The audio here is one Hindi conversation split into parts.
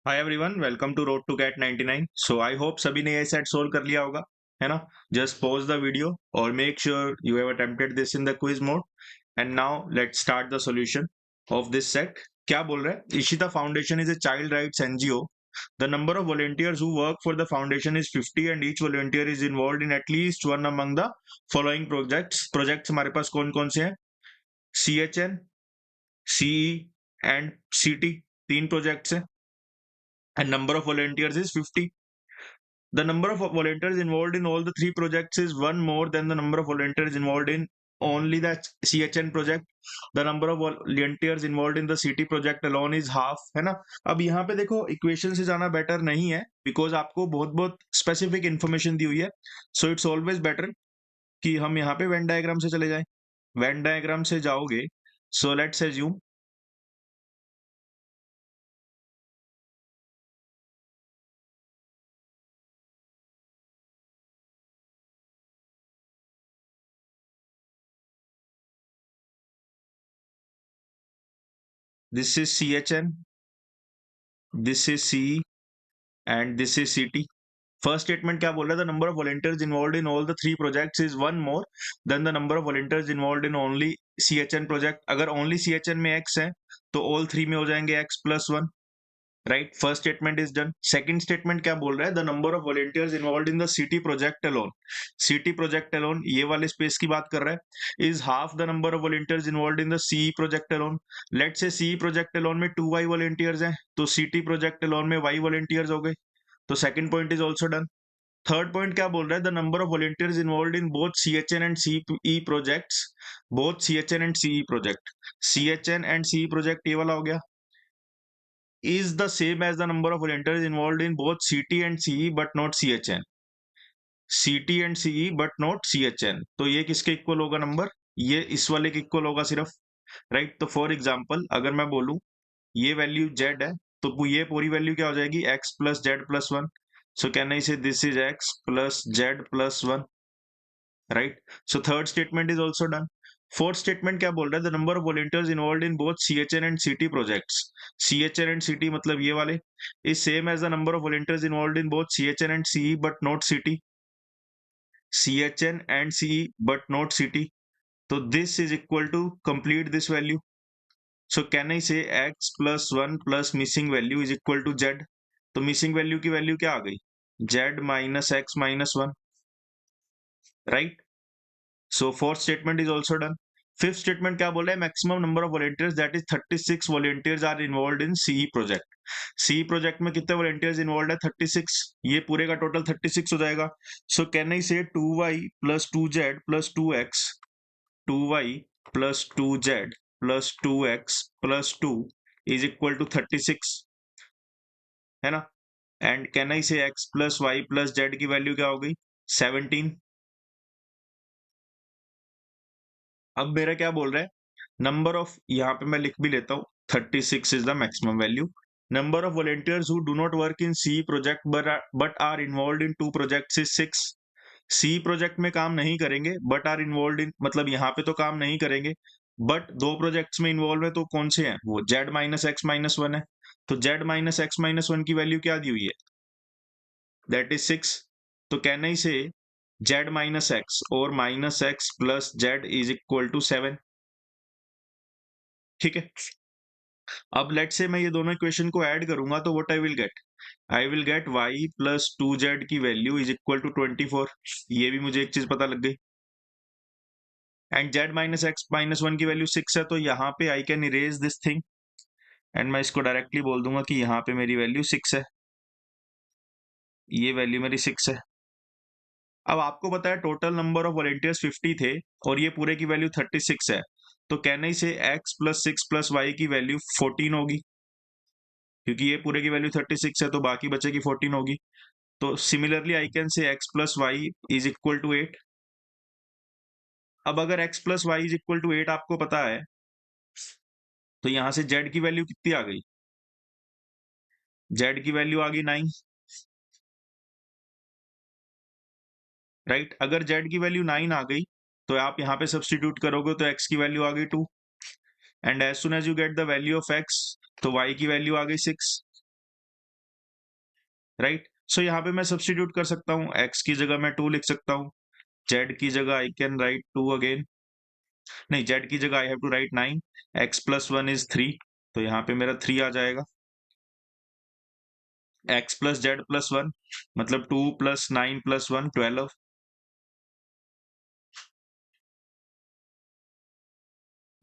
Hi everyone, welcome to road to GATE 99। So I hope सभी ने ये सेट सोल्व कर लिया होगा, है ना। जस्ट पॉज द वीडियो और make sure you have attempted this in the quiz mode. And now let's start the solution of this set. क्या बोल रहा है? Ishita foundation is a child rights NGO. The number of volunteers who work for the foundation is 50 and each volunteer is involve in at least one among the following projects हमारे पास कौन कौन से हैं? CHN, CE एंड CT, तीन प्रोजेक्ट्स हैं. And number of volunteers is 50. The number of volunteers involved in all the three projects is one more than the number of volunteers involved in only the CHN project. The number of volunteers involved in the CT project alone is half, है ना. अब यहाँ पे देखो, इक्वेशन से जाना बेटर नहीं है, बिकॉज आपको बहुत बहुत स्पेसिफिक इंफॉर्मेशन दी हुई है. सो इट्स ऑलवेज बेटर कि हम यहाँ पे वेन डायग्राम से चले जाएं. वेन डायग्राम से जाओगे, so let's assume this is CHN, this is CE and this is CT. First statement क्या बोल रहा है? The number of volunteers involve in all the three projects is one more than the number of volunteers involve in only CHN project. अगर ओनली CHN में x है तो ऑल थ्री में हो जाएंगे x+1. Right, first statement is done. Second statement क्या बोल रहा है? The number of volunteers involve in the city project alone. City project alone, ये वाले स्पेस की बात कर रहा है, is half the number of volunteers involve in the CE project alone. Let say CE project alone में 2y वॉलंटियर्स हैं, तो सिटी प्रोजेक्ट अलोन में y वॉलंटियर्स हो गए. तो second point is also done. Third point क्या बोल रहा है? The number of volunteers involve in both CHN and CE projects. Both CHN and CE project. CHN and CE project ये वाला हो गया, is the same as the number of volunteers involved in both CT and CE but not CHN. CT and CE but not CHN. तो ये किसके इक्वल होगा नंबर? ये इस वाले के इक्वल होगा सिर्फ. राइट, तो फॉर एग्जाम्पल अगर मैं बोलूं ये वैल्यू z है, तो ये पूरी वैल्यू क्या हो जाएगी? x+z+1. So can I say this is x+z+1. Right, so third statement is also done. Fourth statement क्या बोल रहा है? The number of volunteers involve in both CHN and CT projects. CHN and CT मतलब ये वाले, is same as the number of volunteers involve in both CHN and CE but not CT. CHN and CE but not CT. तो this is equal to complete this value. So can I से x+1 plus missing value is equal to z. तो मिसिंग वैल्यू की वैल्यू क्या आ गई? z-x-1. Right, so fourth statement is also done. Fifth statement क्या बोल रहा है? Maximum number of volunteers that is 36 volunteers are involve in CE project. CE project में कितने वॉलंटियर्स इन्वॉल्व है? 36. ये पूरे का टोटल 36 हो जाएगा. सो can I say 2y plus 2z plus 2x, 2y plus 2z plus 2x plus 2 is equal to 36, है ना. And can I say x plus y plus z की वैल्यू क्या हो गई? 17. अब मेरा क्या बोल रहा है? नंबर ऑफ, यहाँ पे मैं लिख भी लेता हूँ, 36 is the maximum value. Number of volunteers who do not work in CE project but are involve in two projects is 6. CE project में काम नहीं करेंगे बट आर इन्वॉल्व इन, मतलब यहाँ पे तो काम नहीं करेंगे बट दो प्रोजेक्ट्स में इन्वॉल्व है, तो कौन से हैं वो? z-x-1 है. तो z-x-1 की वैल्यू क्या दी हुई है? That is 6. तो कैन आई से z-x और -x plus z is equal to 7. ठीक है. अब लेट से मैं ये दोनों इक्वेशन को ऐड करूंगा तो what I will get y plus 2z की वैल्यू इज इक्वल टू 24. ये भी मुझे एक चीज पता लग गई. एंड z-x-1 की वैल्यू 6 है, तो यहाँ पे I can erase this thing and मैं इसको डायरेक्टली बोल दूंगा कि यहाँ पे मेरी वैल्यू 6 है. ये वैल्यू मेरी 6 है. अब आपको पता है टोटल नंबर ऑफ वॉलंटियर्स 50 थे और ये पूरे की वैल्यू 36 है, तो can I say x plus 6 plus y की वैल्यू 14 होगी, क्योंकि ये पूरे की वैल्यू 36 है तो बाकी बचे की 14 होगी. तो similarly I can say x plus y is equal to 8. अब अगर x plus y is equal to 8 आपको पता है, तो यहां से z की वैल्यू कितनी आ गई? z की वैल्यू आ गई 9. राइट, अगर z की वैल्यू 9 आ गई तो आप यहाँ पे सब्सटीट्यूट करोगे तो x की वैल्यू आ गई 2. And as soon as you get the value of x, तो y की वैल्यू आ गई 6. राइट। सो यहाँ पे मैं सब्स्टिट्यूट कर सकता हूँ, x की जगह मैं 2 लिख सकता हूँ, z की जगह आई कैन राइट 2 अगेन, नहीं z की जगह I have to write 9, x plus 1 is 3, तो यहाँ पे मेरा 3 आ जाएगा, x प्लस जेड प्लस 1 मतलब 2 प्लस 9 प्लस 1 12,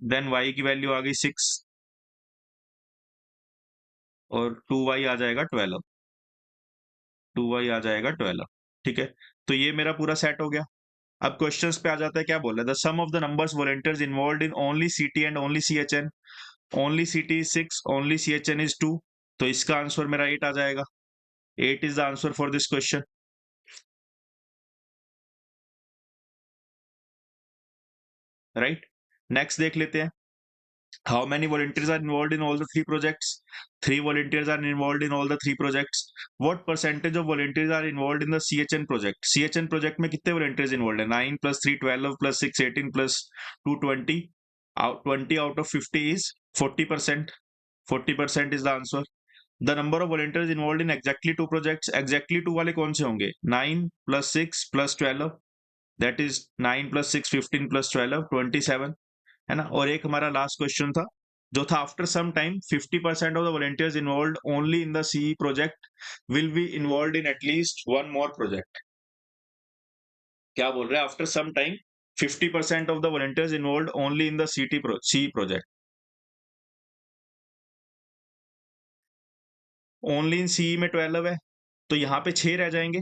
देन y की वैल्यू आ गई 6 और 2y आ जाएगा 12, 2y आ जाएगा 12। ठीक है, तो ये मेरा पूरा सेट हो गया। अब क्वेश्चंस पे आ जाता है, क्या बोल रहा है, the sum of the numbers volunteers involved in only CT and only CHN, only CT is 6, only CHN is 2, तो इसका आंसर मेरा 8 आ जाएगा। 8 is the answer for this question. Right, next देख लेते हैं। How many volunteers are involved in all the three projects? 3 volunteers are involved in all the 3 projects. What percentage of volunteers are involved in the CHN project? CHN project में कितने volunteers involved है? 9 plus 3 12 plus 6 18 plus 2 20. 20 out of 50 is 40%. 40% is the answer. The number of volunteers involved in exactly 2 projects. Exactly 2 वाले कौन से होंगे? 9 plus 6 plus 12. That is 9 plus 6 15 plus 12 27, है ना। और एक हमारा लास्ट क्वेश्चन था जो था, after some time 50% of the volunteers involve only in the CE project will be involve in at least one more project. क्या बोल रहे हैं, after some time 50% of the volunteers involve only in the C project, only in CE में 12 है, तो यहाँ पे 6 रह जाएंगे,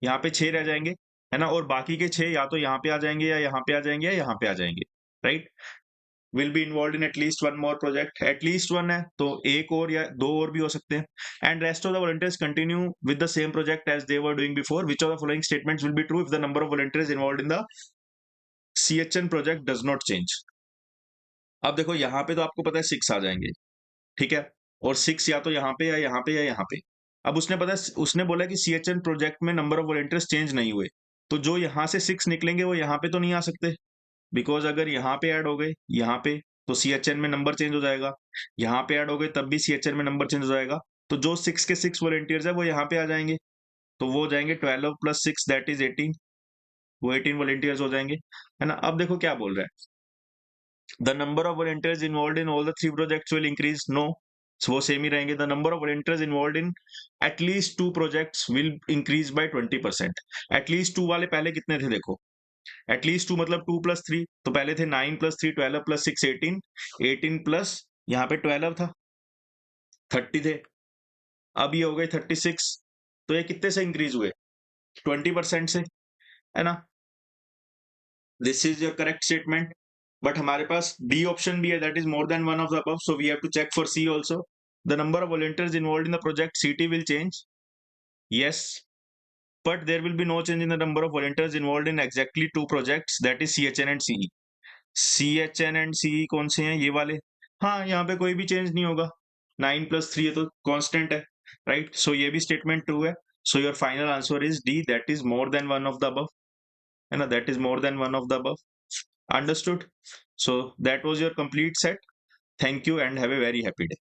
यहाँ पे 6 रह जाएंगे, है ना, और बाकी के 6 या तो यहाँ पे आ जाएंगे या यहाँ पे आ जाएंगे या यहाँ पे आ जाएंगे। Right, will be involve in at least one more project, at least one है तो एक और या दो और भी हो सकते हैं। And rest of the volunteers continue with the same project as they were doing before, which of the following statements will be true if the number of volunteers involve in the CHN project does not change. अब देखो यहाँ पे तो आपको पता है 6 आ जाएंगे, ठीक है, और 6 या तो यहाँ पे या यहाँ पे या यहाँ पे। अब उसने पता है, उसने बोला कि सीएचएन प्रोजेक्ट में नंबर ऑफ वॉलंटियर्स चेंज नहीं हुए, तो जो यहाँ से 6 निकलेंगे वो यहाँ पे तो नहीं आ सकते, बिकॉज अगर यहाँ पे ऐड हो गए यहाँ पे तो सीएचएन में नंबर चेंज हो जाएगा, यहाँ पे ऐड हो गए तब भी सीएचएन में नंबर चेंज हो जाएगा, तो जो 6 के 6 वॉलंटियर्स है वो यहाँ पे आ जाएंगे, तो वो हो जाएंगे 12 प्लस 6 दैट इज 18, वो 18 वॉलंटियर्स हो जाएंगे, है ना। अब देखो क्या बोल रहा है, the number of volunteers involve in all the 3 projects will increase, no, वो सेम ही रहेंगे। The number of volunteers involve in at least 2 projects will increase by 20%। At least 2 वाले पहले कितने थे देखो, एटलीस्ट 2 मतलब 2 प्लस 3, तो पहले थे 9 प्लस 3 12 प्लस 6 18, 18 प्लस यहाँ पे 12 था 30 थे, अब ये हो गए 36, तो ये कितने से इंक्रीज हुए, 20% से, है ना। This is your correct statement, but हमारे पास डी ऑप्शन भी है, that is more than one of the above, so we have to check for C also. The number of volunteers involve in the project CT will change, yes, but there will be no change in the number of volunteers involved in exactly 2 projects, that is CHN and CE। CHN and CE कौन से हैं, ये वाले, हाँ यहाँ पे कोई भी चेंज नहीं होगा, 9 प्लस 3 है तो कांस्टेंट है, राइट, सो ये भी स्टेटमेंट ट्रू है, so your final answer is D, that is more than one of the above, है ना, that is more than one of the above. Understood, so that was your complete set, thank you and have a very happy day.